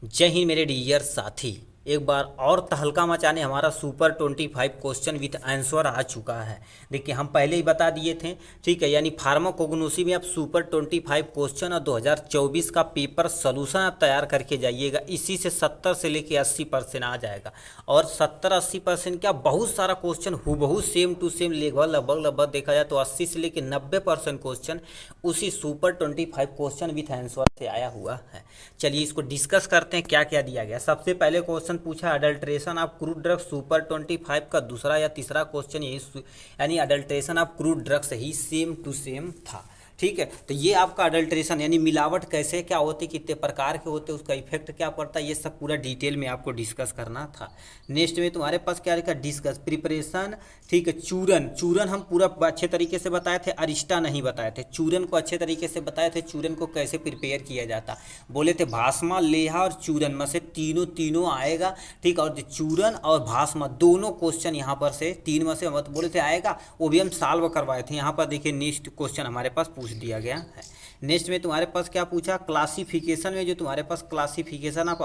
जय हिंद मेरे डियर साथी। एक बार और तहलका मचाने हमारा सुपर 25 क्वेश्चन विथ आंसर आ चुका है। देखिए हम पहले ही बता दिए थे, ठीक है, यानी फार्माकोग्नोसी में आप सुपर 25 क्वेश्चन और 2024 का पेपर सोल्यूशन आप तैयार करके जाइएगा। इसी से 70 से लेके 80% आ जाएगा। और 70-80% क्या, बहुत सारा क्वेश्चन हूबहू सेम टू सेम लगभग देखा जाए तो 80 से लेके 90% क्वेश्चन उसी सुपर 25 क्वेश्चन विथ आंसर से आया हुआ है। चलिए इसको डिस्कस करते हैं क्या क्या दिया गया। सबसे पहले क्वेश्चन पूछा adulteration of crude drugs super 25 का दूसरा या तीसरा क्वेश्चन यही, यानी अडल्ट्रेशन ऑफ क्रूड ड्रग्स ही सेम टू सेम था। ठीक है, तो ये आपका अडल्ट्रेशन यानी मिलावट कैसे क्या होती, कितने प्रकार के होते, उसका इफेक्ट क्या पड़ता है, ये सब पूरा डिटेल में आपको डिस्कस करना था। नेक्स्ट में तुम्हारे पास क्या लिखा, डिस्कस प्रिपरेशन, ठीक है, चूरन हम पूरा अच्छे तरीके से बताए थे, अरिष्टा नहीं बताए थे। चूरन को अच्छे तरीके से बताए थे, चूरन को कैसे प्रिपेयर किया जाता बोले थे। भास्मा, लेहा और चूरन में से तीनों आएगा, ठीक। और चूरन और भास्मा दोनों क्वेश्चन यहाँ पर से तीन में से मत बोले थे आएगा, वो भी हम सॉल्व करवाए थे। यहाँ पर देखिए नेक्स्ट क्वेश्चन हमारे पास पूछ दिया गया है। नेक्स्ट में तुम्हारे पास क्या पूछा, क्लासिफिकेशन में जो तुम्हारे पास क्लासिफिकेशन ऑफ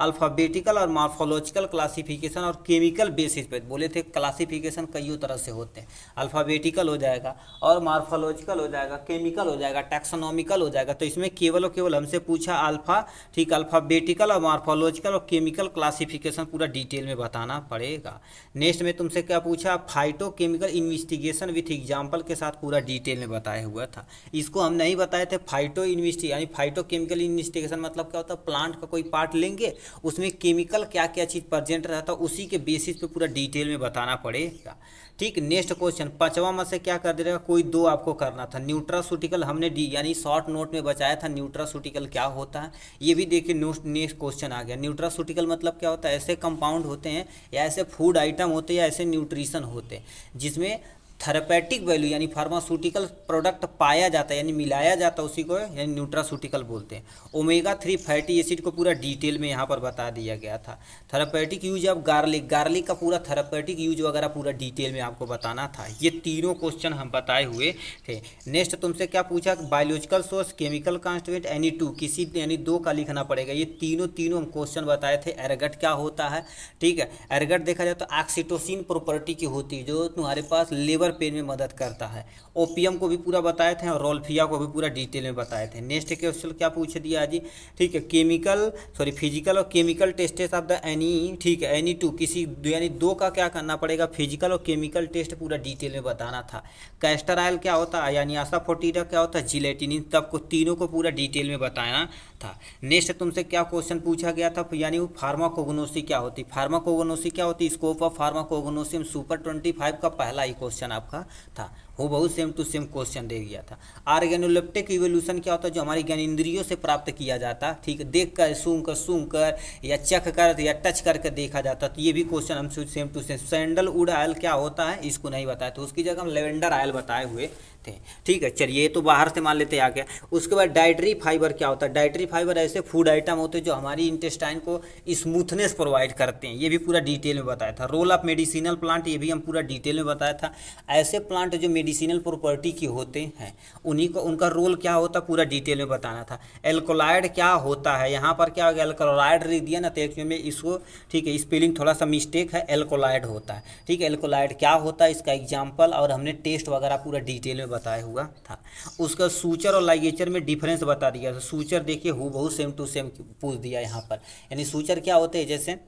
अल्फाबेटिकल और मॉर्फोलॉजिकल क्लासिफिकेशन और केमिकल बेसिस पे बोले थे। क्लासिफिकेशन कई तरह से होते हैं, अल्फाबेटिकल हो जाएगा और मॉर्फोलॉजिकल हो जाएगा, केमिकल हो जाएगा, टैक्सोनॉमिकल हो जाएगा। तो इसमें केवल और केवल हमसे पूछा अल्फा, ठीक, अल्फाबेटिकल और मॉर्फोलॉजिकल और केमिकल क्लासिफिकेशन पूरा डिटेल में बताना पड़ेगा। नेक्स्ट में तुमसे क्या पूछा, phyto chemical investigation with example के साथ पूरा डिटेल में बताया हुआ था। इसको हम नहीं बताए थे। फाइटो इन्वेस्टी यानी फाइटो केमिकल इन्वेस्टिगेशन मतलब क्या होता है, प्लांट का कोई पार्ट लेंगे, उसमें केमिकल क्या क्या चीज़ प्रेजेंट रहता है, उसी के बेसिस पे पूरा डिटेल में बताना पड़ेगा। ठीक। नेक्स्ट क्वेश्चन पांचवा में से क्या कर दे रहा, कोई दो आपको करना था। न्यूट्रासूटिकल हमने डी यानी शॉर्ट नोट में बचाया था, न्यूट्रासूटिकल क्या होता है ये भी देखिए। नेक्स्ट क्वेश्चन आ गया। न्यूट्रासूटिकल मतलब क्या होता है, ऐसे कंपाउंड होते हैं या ऐसे फूड आइटम होते हैं या ऐसे न्यूट्रिशन होते हैं जिसमें थेरेपेटिक वैल्यू यानी फार्मास्यूटिकल प्रोडक्ट पाया जाता है यानी मिलाया जाता है, उसी को यानी न्यूट्रासूटिकल बोलते हैं। ओमेगा 3 फैटी एसिड को पूरा डिटेल में यहाँ पर बता दिया गया था। थेरेपेटिक यूज ऑफ गार्लिक का पूरा थेरेपेटिक यूज वगैरह पूरा डिटेल में आपको बताना था। ये तीनों क्वेश्चन हम बताए हुए थे। नेक्स्ट तुमसे क्या पूछा, biological source, chemical constituent, any two किसी यानी दो का लिखना पड़ेगा। ये तीनों हम क्वेश्चन बताए थे। एरगट क्या होता है, ठीक है, एरगट देखा जाए तो ऑक्सीटोसिन प्रॉपर्टी की होती है जो तुम्हारे पास लेबर पेन में मदद करता है। ओपियम को भी पूरा बताए थे और रोल्फिया को भी पूरा डिटेल में बताए थे। नेक्स्ट क्वेश्चन क्या पूछ दिया जी, ठीक है, फिजिकल और chemical test of the any, ठीक है, एनी टू किसी यानी दो का क्या करना पड़ेगा, फिजिकल और केमिकल टेस्ट पूरा डिटेल में बताना था। कैस्टर ऑयल क्या होता है यानी आसाफोटिडा क्या होता है, जिलेटिन, तब को तीनों को पूरा डिटेल में बताना था। नेक्स्ट तुमसे क्या क्वेश्चन पूछा गया था, यानी वो फार्माकोग्नोसी क्या होती, फार्माकोग्नोसी क्या होती, स्कोप ऑफ फार्माकोग्नोसी में सुपर 25 का पहला ही क्वेश्चन आपका था। वो बहुत सेम टू सेम क्वेश्चन दे दिया था। ऑर्गेनोलेप्टिक इवोल्यूशन क्या होता है, जो हमारी ज्ञानेंद्रियों से प्राप्त किया जाता, ठीक है, देख कर, सूंघ कर या चख कर या टच करके देखा जाता। तो ये भी क्वेश्चन हम same to same. Sandalwood oil क्या होता है, इसको नहीं बताया, तो उसकी जगह हम लेवेंडर ऑयल बताए हुए थे। ठीक है, चलिए ये तो बाहर से मान लेते आ गया। उसके बाद डाइटरी फाइबर क्या होता है, डाइटरी फाइबर ऐसे फूड आइटम होते हैं जो हमारी इंटेस्टाइन को स्मूथनेस प्रोवाइड करते हैं, ये भी पूरा डिटेल में बताया था। रोल ऑफ मेडिसिनल प्लांट, ये भी हम पूरा डिटेल में बताया था। ऐसे प्लांट जो मेडिसिनल प्रॉपर्टी के होते हैं उन्हीं को उनका रोल क्या होता है पूरा डिटेल में बताना था। एल्कोलाइड क्या होता है, यहाँ पर क्या हो गया, एल्कोलाइड लिख दिया ना, तो एक्चुअली में इसको, ठीक है, स्पेलिंग थोड़ा सा मिस्टेक है, एल्कोलाइड होता है। ठीक है, एल्कोलाइड क्या होता है, इसका एग्जाम्पल और हमने टेस्ट वगैरह पूरा डिटेल में बताया हुआ था। उसका सूचर और लाइगेचर में डिफरेंस बता दिया। तो सूचर देखिए हूबहू सेम टू सेम पूछ दिया यहाँ पर, यानी सूचर क्या होते हैं, जैसे,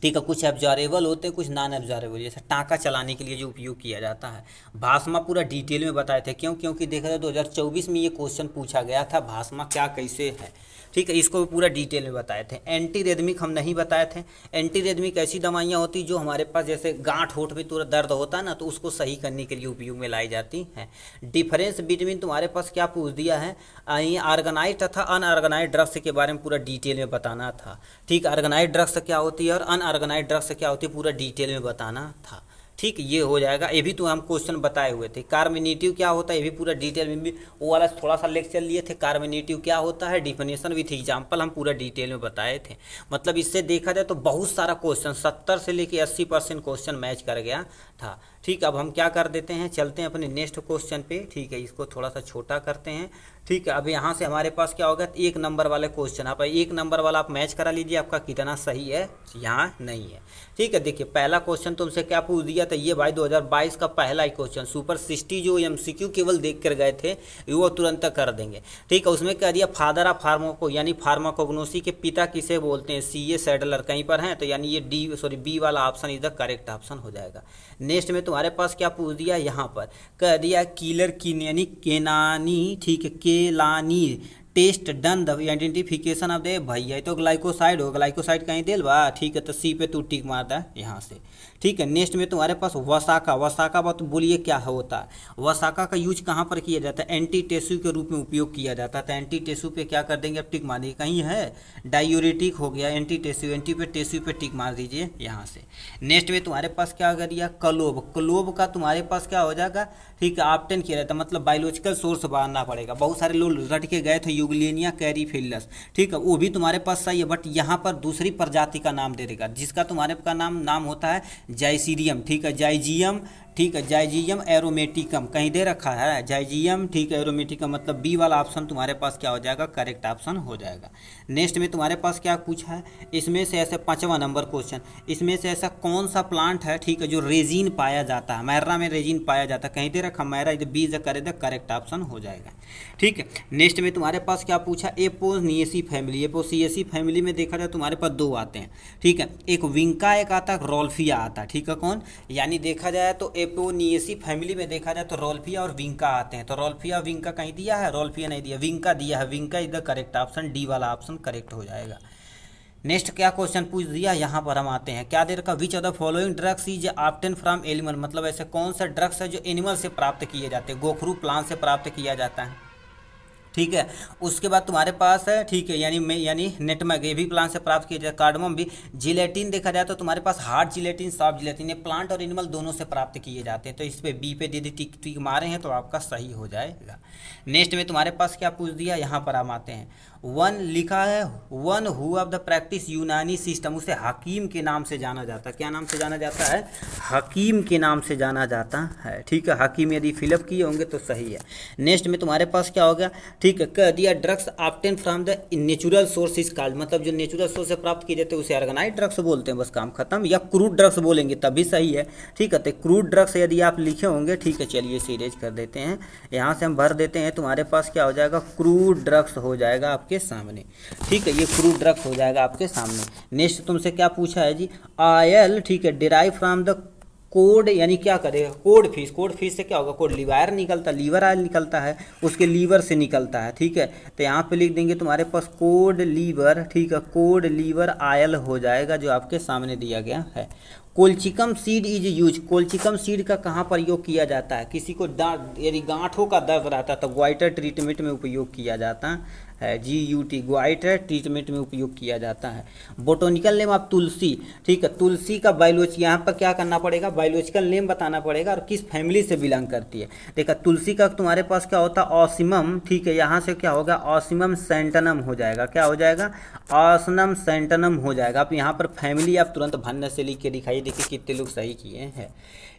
ठीक है, कुछ एब्जॉरेबल होते हैं, कुछ नॉन एब्जॉरेबल, जैसे टाँका चलाने के लिए जो उपयोग किया जाता है। भास्मा पूरा डिटेल में बताए थे, क्योंकि देखा जाए 2024 में ये क्वेश्चन पूछा गया था, भास्मा क्या कैसे है, ठीक है, इसको भी पूरा डिटेल में बताए थे। एंटी रेदमिक हम नहीं बताए थे। एंटी रेदमिक ऐसी दवाइयाँ होती जो हमारे पास जैसे गांठ होठ में पूरा दर्द होता है ना, तो उसको सही करने के लिए उपयोग में लाई जाती हैं। डिफरेंस बिटवीन तुम्हारे पास क्या पूछ दिया है, ऑर्गेनाइज तथा अनऑर्गेनाइज ड्रग्स के बारे में पूरा डिटेल में बताना था। ठीक, ऑर्गेनाइज ड्रग्स क्या होती है और अनऑर्गेनाइज ड्रग्स क्या होती है पूरा डिटेल में बताना था। ठीक, ये हो जाएगा। ये भी तो हम क्वेश्चन बताए हुए थे। कार्बोनेटिव क्या होता है, ये भी पूरा डिटेल में भी वो वाला थोड़ा सा लेक्चर लिए थे। कार्बोनेटिव क्या होता है, डिफिनेशन विथ एग्जाम्पल हम पूरा डिटेल में बताए थे। मतलब इससे देखा जाए तो बहुत सारा क्वेश्चन 70 से लेके 80% क्वेश्चन मैच कर गया था। ठीक, अब हम क्या कर देते हैं, चलते हैं अपने नेक्स्ट क्वेश्चन पे। ठीक है, इसको थोड़ा सा छोटा करते हैं। ठीक है। अब यहाँ से हमारे पास क्या होगा, एक नंबर वाले क्वेश्चन, आप एक नंबर वाला आप मैच करा लीजिए, आपका कितना सही है, यहाँ नहीं है। ठीक है, देखिए पहला क्वेश्चन तुमसे क्या पूछ दिया था, ये भाई 2022 का पहला ही क्वेश्चन, सुपर 60 जो एमसीक्यू केवल देख कर गए थे वो तुरंत कर देंगे। ठीक है, उसमें कह दिया फादर ऑफ फार्माको यानी फार्माकोग्नोसी के पिता किसे बोलते हैं, सीए सैडलर कहीं पर हैं, तो यानी ये बी वाला option is the correct option हो जाएगा। नेक्स्ट में तुम्हारे पास क्या पूछ दिया, यहाँ पर कह दिया किलर की यानी केनानी, ठीक है, केलानी test done the identification of they, भैया तो ग्लाइकोसाइड हो, ग्लाइकोसाइड कहीं दिल बा, ठीक है, तो सी पे तू टिक मारता है यहाँ से। ठीक है, नेक्स्ट में तुम्हारे पास वसाका, वसाका बात बोलिए क्या होता है, वसाका का यूज कहाँ पर किया जाता है, एंटी टेस्यू के रूप में उपयोग किया जाता है, तो एंटी टेस्यू पे क्या कर देंगे, अब टिक मार दीजिए, कहीं है डायूरेटिक हो गया, एंटी टेस्यू, एंटी पे टेस्यू पे टिक मार दीजिए यहाँ से। नेक्स्ट में तुम्हारे पास क्या कर दिया, क्लोब, क्लोब का तुम्हारे पास क्या हो जाएगा, ठीक है, ऑप्टेन किया जाता है, मतलब बायोलॉजिकल सोर्स बनाना पड़ेगा। बहुत सारे लोग रट के गए थे यूग्लेनिया कैरीफिलस, ठीक है, वो भी तुम्हारे पास सही है, बट यहाँ पर दूसरी प्रजाति का नाम दे देगा, जिसका तुम्हारे का नाम होता है जाइसीडियम, ठीक है, जाइजियम, ठीक है, जाइजियम एरोमेटिकम कहीं दे रखा है, जाइजियम, ठीक है, एरोमेटिकम, मतलब बी वाला ऑप्शन तुम्हारे पास क्या हो जाएगा, करेक्ट ऑप्शन हो जाएगा। नेक्स्ट में तुम्हारे पास क्या पूछा है, इसमें से ऐसे 5वां नंबर क्वेश्चन, इसमें से ऐसा कौन सा प्लांट है, ठीक है, जो रेजिन पाया जाता है, मैरा में रेजिन पाया जाता है, कहीं दे रखा मैरा, इधर बी करे द करेक्ट ऑप्शन हो जाएगा। ठीक है, नेक्स्ट में तुम्हारे पास क्या पूछा, एपोनियसी फैमिली, एपोसिएसी फैमिली में देखा जाए तुम्हारे पास 2 आते हैं, ठीक है, एक विंका, एक आता है रोल्फिया आता है, ठीक है, कौन, यानी देखा जाए तो एपोनियसी फैमिली में देखा जाए तो रोल्फिया और विंका आते हैं, तो रोल्फिया विंका कहीं दिया है, रोल्फिया नहीं दिया, विंका दिया है, vinca is the correct option, D वाला ऑप्शन करेक्ट हो जाएगा। नेक्स्ट क्या क्वेश्चन पूछ दिया, यहाँ पर हम आते हैं, क्या दे रखा, which of the following drugs is obtain from animal, मतलब ऐसे कौन सा ड्रग्स है जो एनिमल से प्राप्त किए जाते हैं, गोखरू प्लांट से प्राप्त किया जाता है। ठीक है, उसके बाद तुम्हारे पास है, ठीक है, यानी नेटमैग, ये भी प्लांट से प्राप्त किया जाए, कार्डमम भी, जिलेटिन देखा जाए तो तुम्हारे पास हार्ड जिलेटिन, सॉफ्ट जिलेटिन, ये प्लांट और एनिमल दोनों से प्राप्त किए जाते हैं, तो इस पे बी पे दीदी टिक टिक मारे हैं तो आपका सही हो जाएगा। नेक्स्ट में तुम्हारे पास क्या पूछ दिया, यहाँ पर हम आते हैं, वन लिखा है, one who of the practice यूनानी सिस्टम, उसे हकीम के नाम से जाना जाता है, क्या नाम से जाना जाता है, हकीम के नाम से जाना जाता है। ठीक है, हकीम यदि फिलअप किए होंगे तो सही है। नेक्स्ट में तुम्हारे पास क्या हो गया, ठीक है, कह दिया drugs obtain from the natural source is called, मतलब जो नेचुरल सोर्स से प्राप्त किए जाते हैं उसे ऑर्गेनाइज ड्रग्स बोलते हैं, बस काम खत्म, या क्रूड ड्रग्स बोलेंगे तभी सही है। ठीक है, तो क्रूड ड्रग्स यदि आप लिखे होंगे, ठीक है, चलिए इसे इरेज कर देते हैं, यहाँ से हम भर देते हैं, तुम्हारे पास क्या हो जाएगा, क्रूड ड्रग्स हो जाएगा आपके सामने। ठीक है, ये क्रूड ड्रग्स हो जाएगा आपके सामने। नेक्स्ट तुमसे क्या पूछा है जी, आयल, ठीक है, डिराइव फ्रॉम द कोड, यानी क्या करेगा, कोड फिश, कोड फिश से क्या होगा, कोड लीवर निकलता, लीवर आयल निकलता है, उसके लीवर से निकलता है। ठीक है, तो यहाँ पे लिख देंगे तुम्हारे पास कोड लीवर, ठीक है, कोड लीवर आयल हो जाएगा जो आपके सामने दिया गया है। Colchicum seed is use, colchicum seed का कहाँ पर उपयोग किया जाता है, किसी को यदि गांठों का दर्द रहता है तो ग्वाइटर ट्रीटमेंट में उपयोग किया जाता है, GUT ग्वाइटर ट्रीटमेंट में उपयोग किया जाता है। बोटोनिकल नेम ऑफ तुलसी, ठीक है, तुलसी का बायोलॉजी, यहाँ पर क्या करना पड़ेगा, बायोलॉजिकल नेम बताना पड़ेगा और किस फैमिली से बिलोंग करती है। देखा, तुलसी का तुम्हारे पास क्या होता है, ऑसिमम, ठीक है, यहाँ से क्या होगा, ऑसिमम सेंटनम हो जाएगा, क्या हो जाएगा, ऑसनम सेंटनम हो जाएगा। आप यहाँ पर फैमिली आप तुरंत भन्ना से लिख के दिखाइए, देखिए कितने लोग सही किए हैं।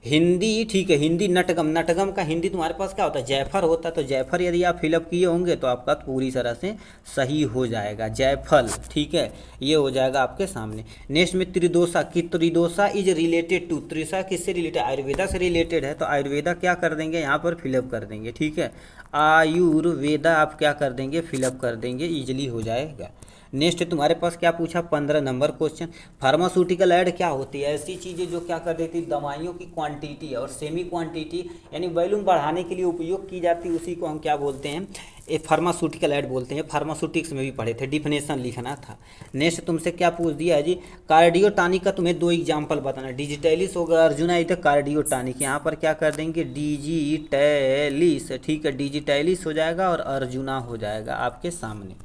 हिंदी, ठीक है, हिंदी नटगम, नटगम का हिंदी तुम्हारे पास क्या होता है, जयफल होता है, तो जयफल यदि आप फिलअप किए होंगे तो आपका पूरी तरह से सही हो जाएगा, जयफल। ठीक है, ये हो जाएगा आपके सामने। नेक्स्ट में त्रिदोषा, कि त्रिदोषा इज रिलेटेड टू, त्रिदोषा किससे रिलेटेड, आयुर्वेदा से रिलेटेड है, तो आयुर्वेदा क्या कर देंगे, यहाँ पर फिलअप कर देंगे। ठीक है, आयुर्वेदा आप क्या कर देंगे, फिलअप कर देंगे, ईजिली हो जाएगा। नेक्स्ट तुम्हारे पास क्या पूछा, 15 नंबर क्वेश्चन, फार्मास्यूटिकल ऐड क्या होती है, ऐसी चीज़ें जो क्या कर देती है, दवाइयों की क्वांटिटी और सेमी क्वांटिटी यानी वॉल्यूम बढ़ाने के लिए उपयोग की जाती है, उसी को हम क्या बोलते हैं, ये फार्मास्यूटिकल ऐड बोलते हैं। फार्मास्यूटिक्स में भी पढ़े थे, डिफिनेशन लिखना था। नेक्स्ट तुमसे क्या पूछ दिया है जी, कार्डियोटॉनिक का तुम्हें 2 एग्जाम्पल बताना, डिजिटैलिस होगा, अर्जुना इधर कार्डियोटॉनिक, यहाँ पर क्या कर देंगे, डिजिटैलिस, ठीक है, डिजिटैलिस हो जाएगा और अर्जुना हो जाएगा आपके सामने।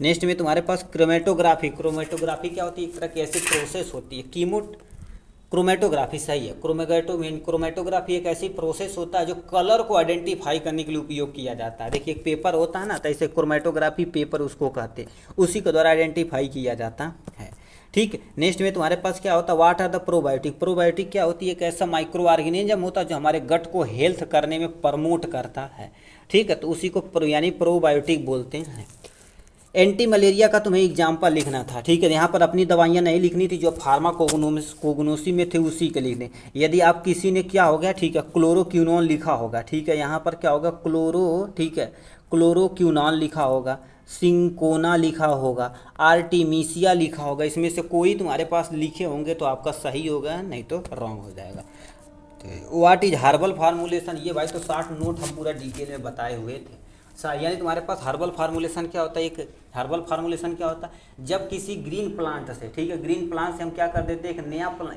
नेक्स्ट में तुम्हारे पास क्रोमेटोग्राफी, क्रोमेटोग्राफी क्या होती है, एक तरह की ऐसी प्रोसेस होती है, क्रोमेटोग्राफी सही है, क्रोमेटोग्राफी एक ऐसी प्रोसेस होता है जो कलर को आइडेंटिफाई करने के लिए उपयोग किया जाता है। देखिए एक पेपर होता है ना, तो इसे क्रोमेटोग्राफी पेपर उसको कहते हैं, उसी के द्वारा आइडेंटिफाई किया जाता है। ठीक है। नेक्स्ट में तुम्हारे पास क्या होता है, what are the probiotic. Probiotic क्या होती है, एक ऐसा माइक्रो ऑर्गेनिज्म होता है जो हमारे गट को हेल्थ करने में प्रमोट करता है, ठीक है, तो उसी को यानी प्रोबायोटिक बोलते हैं। एंटी मलेरिया का तुम्हें एग्जाम्पल लिखना था, ठीक है, यहाँ पर अपनी दवाइयाँ नहीं लिखनी थी, जो फार्माकोग्नोसी में थे उसी के लिखने। यदि आप किसी ने क्या हो गया, ठीक है, क्लोरोक्यूनोन लिखा होगा, ठीक है, यहाँ पर क्या होगा ठीक है, क्लोरोक्यूनॉन लिखा होगा, सिंकोना लिखा होगा, आर्टिमीसिया लिखा होगा, इसमें से कोई तुम्हारे पास लिखे होंगे तो आपका सही होगा, नहीं तो रॉन्ग हो जाएगा। तो व्हाट इज हर्बल फार्मूलेशन, ये भाई तो 60 नोट हम पूरा डिटेल में बताए हुए थे। यानी तुम्हारे पास हर्बल फार्मूलेशन क्या होता है, एक हर्बल फार्मूलेशन क्या होता है, जब किसी ग्रीन प्लांट से, ठीक है, ग्रीन प्लांट से हम क्या कर देते हैं,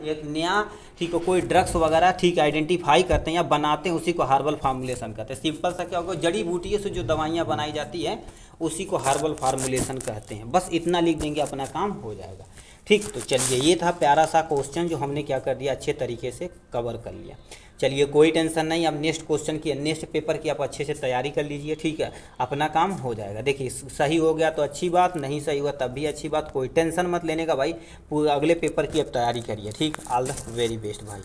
एक नया ठीक है कोई ड्रग्स वगैरह ठीक आइडेंटिफाई करते हैं या बनाते हैं, उसी को हर्बल फार्मूलेशन कहते हैं। सिंपल सा क्या होगा, जड़ी बूटियों से जो दवाइयाँ बनाई जाती है उसी को हर्बल फार्मूलेशन कहते हैं। बस इतना लिख देंगे, अपना काम हो जाएगा, ठीक। तो चलिए, ये था प्यारा सा क्वेश्चन जो हमने क्या कर दिया, अच्छे तरीके से कवर कर लिया। चलिए कोई टेंशन नहीं, अब नेक्स्ट क्वेश्चन की, नेक्स्ट पेपर की आप अच्छे से तैयारी कर लीजिए, ठीक है, अपना काम हो जाएगा। देखिए सही हो गया तो अच्छी बात, नहीं सही हुआ तब भी अच्छी बात, कोई टेंशन मत लेने का भाई, पूरे अगले पेपर की अब तैयारी करिए, ठीक। ऑल द वेरी बेस्ट भाई।